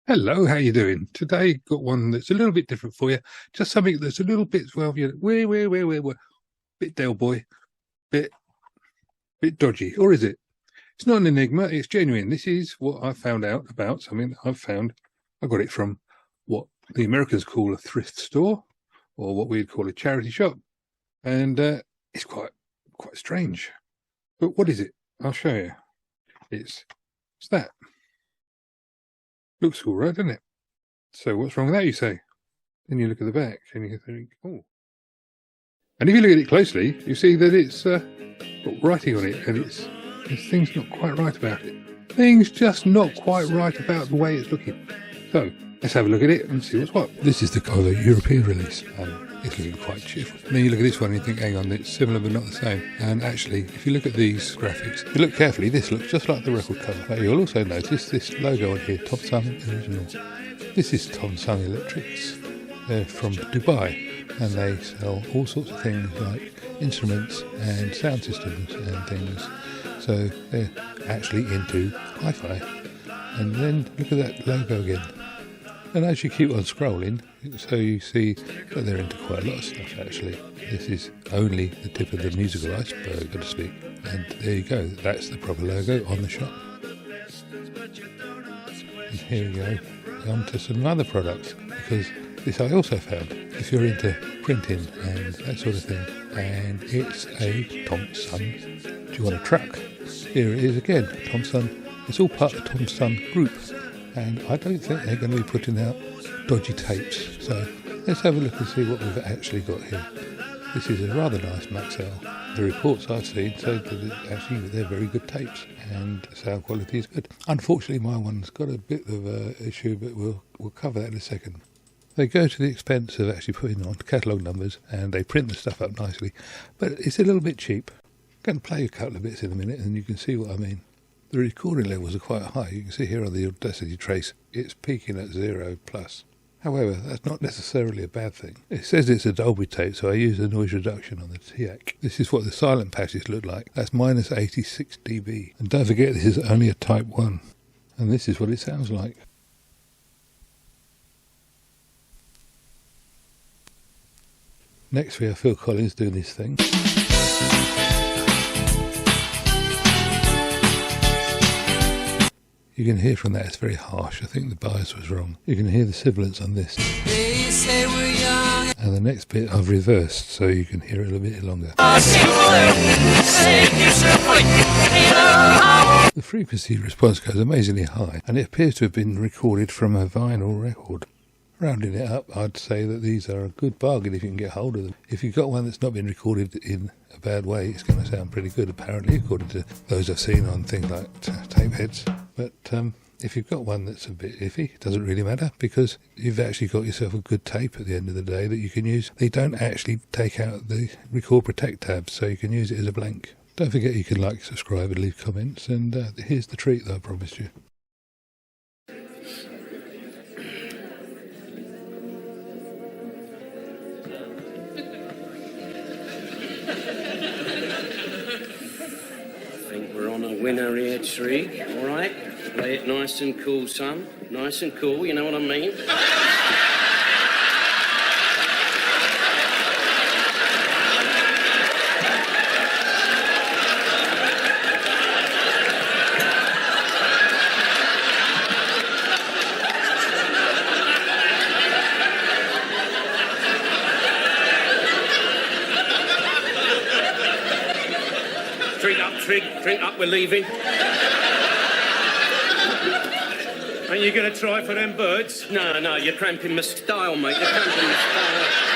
Hello, how you doing? Today got one that's a little bit different for you. Just something that's a little bit, well, you know, bit Del Boy, bit dodgy, or is it? It's not an Enigma, it's genuine. This is what I found out about something that I've found. I got it from what the Americans call a thrift store, or what we'd call a charity shop. And it's quite strange. But what is it? I'll show you. It's that. Looks all right, doesn't it? So what's wrong with that, you say? Then you look at the back and you think, oh. And if you look at it closely, you see that it's got writing on it, and there's things not quite right about it. Things just not quite right about the way it's looking. So let's have a look at it and see what's what. This is the European release, and it's looking quite cheerful. And then you look at this one and you think, hang on, it's similar but not the same. And actually, if you look at these graphics, if you look carefully, this looks just like the record cover. But you'll also notice this logo on here, Thomsun Original. This is Thomsun Electrics. They're from Dubai, and they sell all sorts of things like instruments and sound systems and things. So they're actually into hi-fi. And then look at that logo again. And as you keep on scrolling, so you see that they're into quite a lot of stuff actually. This is only the tip of the musical iceberg, so to speak. And there you go, that's the proper logo on the shop. And here we go, on to some other products, because this I also found, if you're into printing and that sort of thing, and it's a Thomsun. Do you want a truck? Here it is again, Thomsun. It's all part of the Thomsun group, and I don't think they're going to be putting out dodgy tapes. So let's have a look and see what we've actually got here. This is a rather nice Maxell. The reports I've seen say that they're very good tapes and the sound quality is good. Unfortunately, my one's got a bit of an issue, but we'll cover that in a second. They go to the expense of actually putting on catalogue numbers, and they print the stuff up nicely, but it's a little bit cheap. I'm going to play a couple of bits in a minute and you can see what I mean. The recording levels are quite high. You can see here on the Audacity trace, it's peaking at 0+. However, that's not necessarily a bad thing. It says it's a Dolby tape, so I use the noise reduction on the teac. This is what the silent patches look like. That's minus 86 dB. And don't forget, this is only a Type 1. And this is what it sounds like. Next we have Phill Collins doing this thing. You can hear from that it's very harsh. I think the bias was wrong. You can hear the sibilance on this. They say we're young. And the next bit I've reversed so you can hear it a little bit longer. The frequency response goes amazingly high, and it appears to have been recorded from a vinyl record. Rounding it up, I'd say that these are a good bargain if you can get hold of them. If you've got one that's not been recorded in a bad way, it's going to sound pretty good, apparently, according to those I've seen on things like tape heads. But if you've got one that's a bit iffy, it doesn't really matter, because you've actually got yourself a good tape at the end of the day that you can use. They don't actually take out the record protect tab, so you can use it as a blank. Don't forget you can like, subscribe and leave comments, and here's the treat that I promised you. Winner here, tree. All right, play it nice and cool, son. Nice and cool, you know what I mean? Drink up, we're leaving. Are you going to try for them birds? No, you're cramping my style, mate. You're cramping my style.